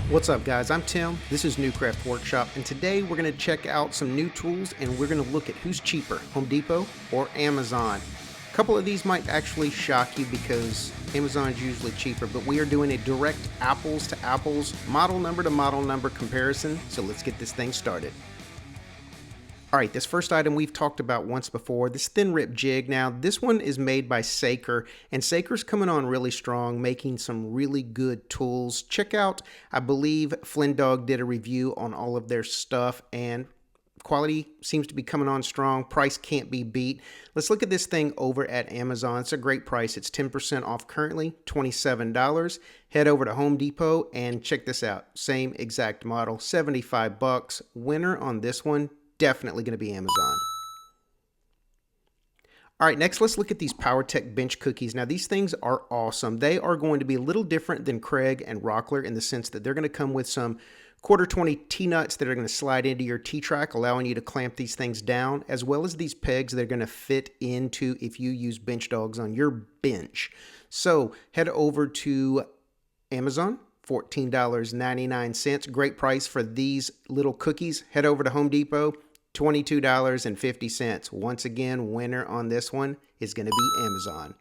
What's up guys, I'm Tim, this is New Craft Workshop, and today we're going to check out some new tools and we're going to look at who's cheaper, Home Depot or Amazon. A couple of these might actually shock you because Amazon's usually cheaper, but we are doing a direct apples to apples, model number to model number comparison, so let's get this thing started. Alright, this first item we've talked about once before, this Thin Rip Jig. Now, this one is made by Saker, and Saker's coming on really strong, making some really good tools. Check out, I believe Flynn Dog did a review on all of their stuff, and quality seems to be coming on strong. Price can't be beat. Let's look at this thing over at Amazon. It's a great price. It's 10% off currently, $27. Head over to Home Depot and check this out. Same exact model, $75. Winner on this one, definitely going to be Amazon. All right, next let's look at these Powertec bench cookies. Now these things are awesome. They are going to be a little different than Kreg and Rockler in the sense that they're going to come with some 1/4 T-nuts that are going to slide into your T-track, allowing you to clamp these things down, as well as these pegs that are going to fit into if you use bench dogs on your bench. So head over to Amazon. $14.99. Great price for these little cookies. Head over to Home Depot. $22.50. Once again, winner on this one is going to be Amazon.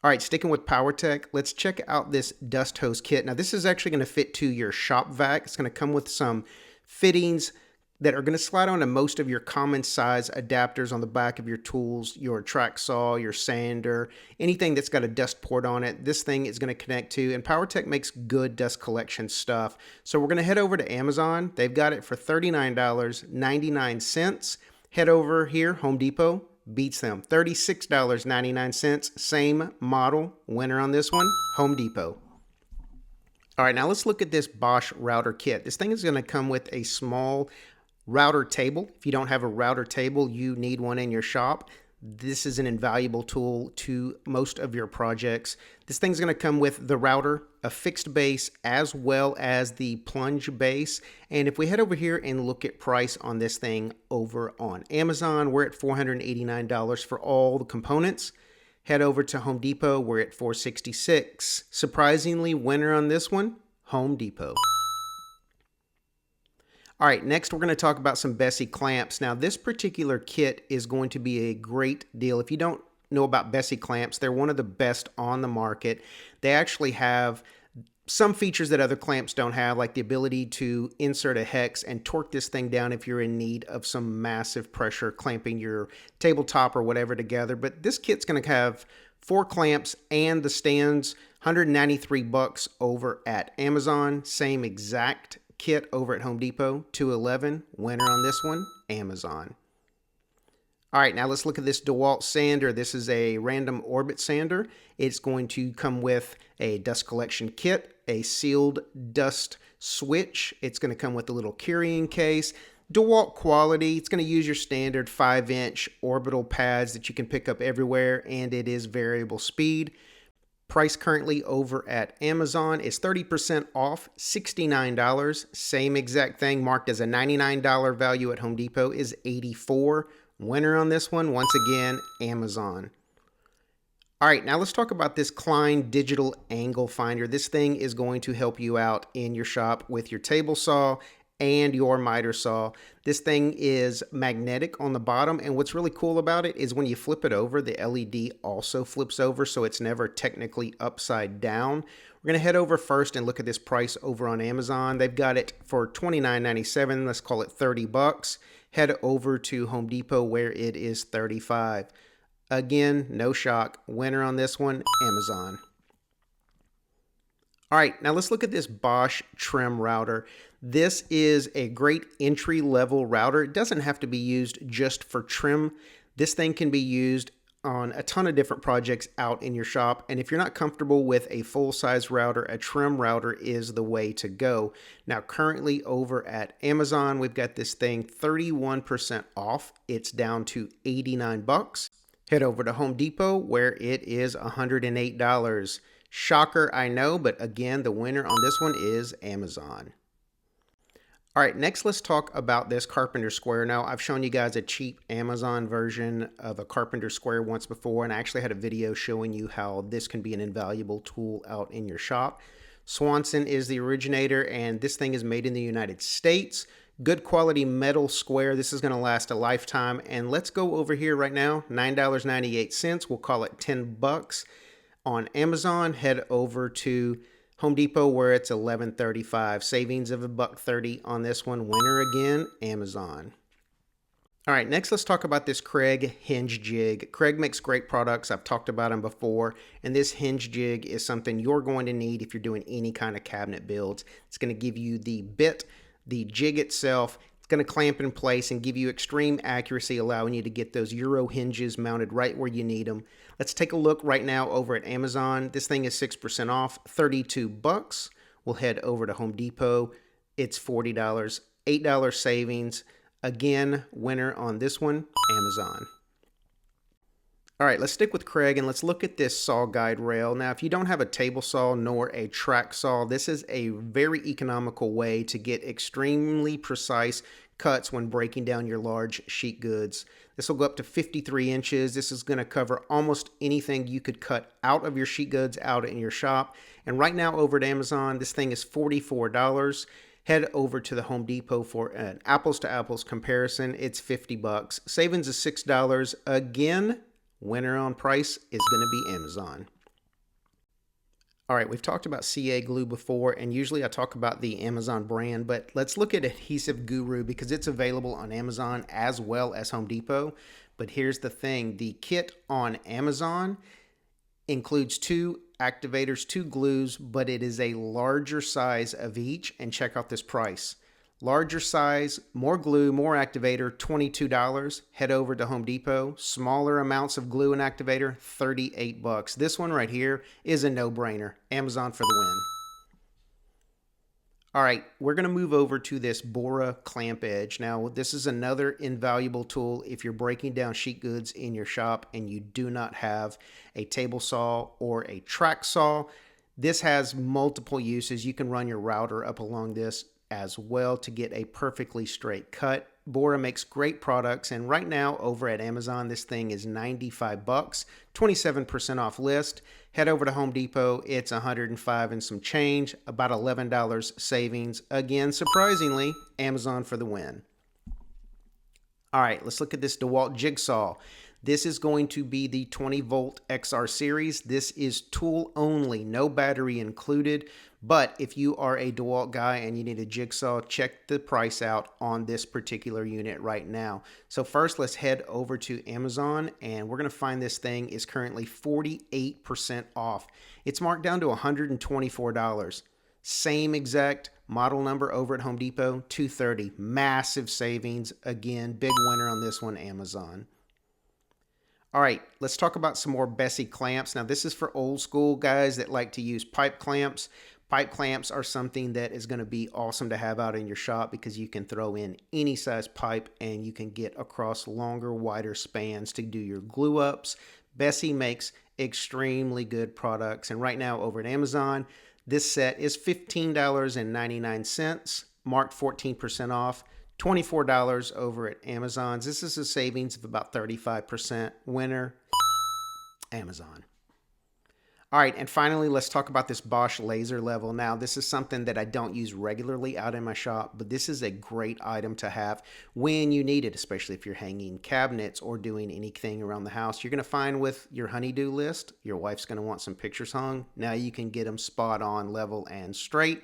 All right, sticking with Powertec, let's check out this dust hose kit. Now, this is actually going to fit to your shop vac. It's going to come with some fittings that are going to slide onto most of your common size adapters on the back of your tools, your track saw, your sander, anything that's got a dust port on it. This thing is going to connect to, and Powertec makes good dust collection stuff. So we're going to head over to Amazon. They've got it for $39.99. Head over here, Home Depot, beats them, $36.99. Same model, winner on this one, Home Depot. All right, now let's look at this Bosch router kit. This thing is going to come with a small router table. If you don't have a router table, you need one in your shop. This is an invaluable tool to most of your projects. This thing's going to come with the router, a fixed base, as well as the plunge base. And if we head over here and look at price on this thing over on Amazon, we're at $489 for all the components. Head over to Home Depot, we're at $466. Surprisingly, winner on this one, Home Depot. All right, next we're going to talk about some Bessey clamps. Now, this particular kit is going to be a great deal. If you don't know about Bessey clamps, they're one of the best on the market. They actually have some features that other clamps don't have, like the ability to insert a hex and torque this thing down if you're in need of some massive pressure clamping your tabletop or whatever together. But this kit's going to have 4 clamps and the stands, $193 over at Amazon. Same exact kit over at Home Depot, $211. Winner on this one, Amazon. All right, now let's look at this Dewalt Sander. This is a random orbit sander. It's going to come with a dust collection kit, a sealed dust switch. It's going to come with a little carrying case. Dewalt quality. It's going to use your standard 5-inch orbital pads that you can pick up everywhere, and it is variable speed. Price currently over at Amazon is 30% off, $69. Same exact thing marked as a $99 value at Home Depot is $84. Winner on this one, once again, Amazon. All right, now let's talk about this Klein digital angle finder. This thing is going to help you out in your shop with your table saw and your miter saw. This thing is magnetic on the bottom, and what's really cool about it is when you flip it over, the LED also flips over, so it's never technically upside down. We're going to head over first and look at this price over on Amazon. They've got it for $29.97. Let's call it $30. Head over to Home Depot where it is $35. Again, no shock. Winner on this one, Amazon. All right, now let's look at this Bosch trim router. This is a great entry-level router. It doesn't have to be used just for trim. This thing can be used on a ton of different projects out in your shop. And if you're not comfortable with a full-size router, a trim router is the way to go. Now, currently over at Amazon, we've got this thing 31% off. It's down to $89. Head over to Home Depot where it is $108. Shocker, I know, but again, the winner on this one is Amazon. All right, next let's talk about this Carpenter square. Now, I've shown you guys a cheap Amazon version of a Carpenter square once before, and I actually had a video showing you how this can be an invaluable tool out in your shop. Swanson is the originator, and this thing is made in the United States. Good quality metal square. This is going to last a lifetime. And let's go over here right now. $9.98. We'll call it $10 on Amazon. Head over to Home Depot where it's $11.35. Savings of $1.30 on this one. Winner again, Amazon. All right, next let's talk about this Kreg Hinge Jig. Kreg makes great products. I've talked about them before, and this hinge jig is something you're going to need if you're doing any kind of cabinet builds. It's going to give you the bit, the jig itself. It's going to clamp in place and give you extreme accuracy, allowing you to get those Euro hinges mounted right where you need them. Let's take a look right now over at Amazon. This thing is 6% off, $32. We'll head over to Home Depot. It's $40, $8 savings. Again, winner on this one, Amazon. All right, let's stick with Kreg and let's look at this saw guide rail. Now, if you don't have a table saw nor a track saw, this is a very economical way to get extremely precise cuts when breaking down your large sheet goods. This will go up to 53 inches. This is going to cover almost anything you could cut out of your sheet goods out in your shop. And right now over at Amazon, this thing is $44. Head over to the Home Depot for an apples to apples comparison. It's $50. Savings is $6. Again, winner on price is going to be Amazon. All right, we've talked about CA glue before, and usually I talk about the Amazon brand, but let's look at Adhesive Guru because it's available on Amazon as well as Home Depot. But here's the thing, the kit on Amazon includes 2 activators, 2 glues, but it is a larger size of each. And check out this price. Larger size, more glue, more activator, $22. Head over to Home Depot. Smaller amounts of glue and activator, $38. This one right here is a no-brainer. Amazon for the win. All right, we're going to move over to this Bora clamp edge. Now, this is another invaluable tool if you're breaking down sheet goods in your shop and you do not have a table saw or a track saw. This has multiple uses. You can run your router up along this as well to get a perfectly straight cut. Bora makes great products, and right now over at Amazon, this thing is $95, 27% off list. Head over to Home Depot, it's $105 and some change, about $11 savings. Again, surprisingly, Amazon for the win. All right, let's look at this Dewalt Jigsaw. This is going to be the 20 volt XR series. This is tool only, no battery included. But if you are a Dewalt guy and you need a jigsaw, check the price out on this particular unit right now. So first, let's head over to Amazon, and we're going to find this thing is currently 48% off. It's marked down to $124. Same exact model number over at Home Depot, $230. Massive savings. Again, big winner on this one, Amazon. All right, let's talk about some more Bessey clamps. Now, this is for old school guys that like to use pipe clamps. Pipe clamps are something that is going to be awesome to have out in your shop because you can throw in any size pipe and you can get across longer, wider spans to do your glue ups. Bessey makes extremely good products, and right now over at Amazon, this set is $15.99, marked 14% off. $24 over at Amazon. This is a savings of about 35%. Winner, Amazon. All right, and finally, let's talk about this Bosch laser level. Now, this is something that I don't use regularly out in my shop, but this is a great item to have when you need it, especially if you're hanging cabinets or doing anything around the house. You're going to find with your honey-do list, your wife's going to want some pictures hung. Now you can get them spot on, level, and straight.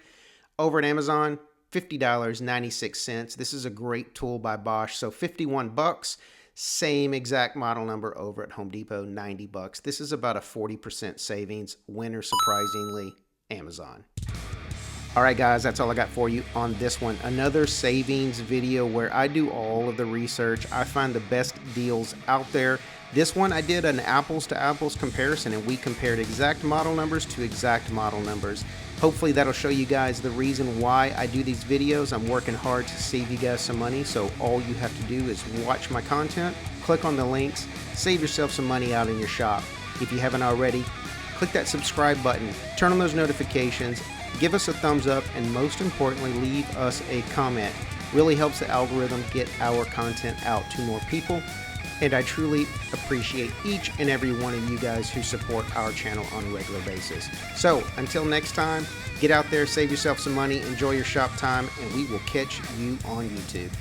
Over at Amazon, $50.96. This is a great tool by Bosch. So $51. Same exact model number over at Home Depot, $90. This is about a 40% savings. Winner, surprisingly, Amazon. All right, guys, that's all I got for you on this one. Another savings video where I do all of the research. I find the best deals out there. This one, I did an apples to apples comparison, and we compared exact model numbers to exact model numbers. Hopefully that'll show you guys the reason why I do these videos. I'm working hard to save you guys some money, so all you have to do is watch my content, click on the links, save yourself some money out in your shop. If you haven't already, click that subscribe button, turn on those notifications, give us a thumbs up, and most importantly, leave us a comment. Really helps the algorithm get our content out to more people. and I truly appreciate each and every one of you guys who support our channel on a regular basis. So until next time, get out there, save yourself some money, enjoy your shop time, and we will catch you on YouTube.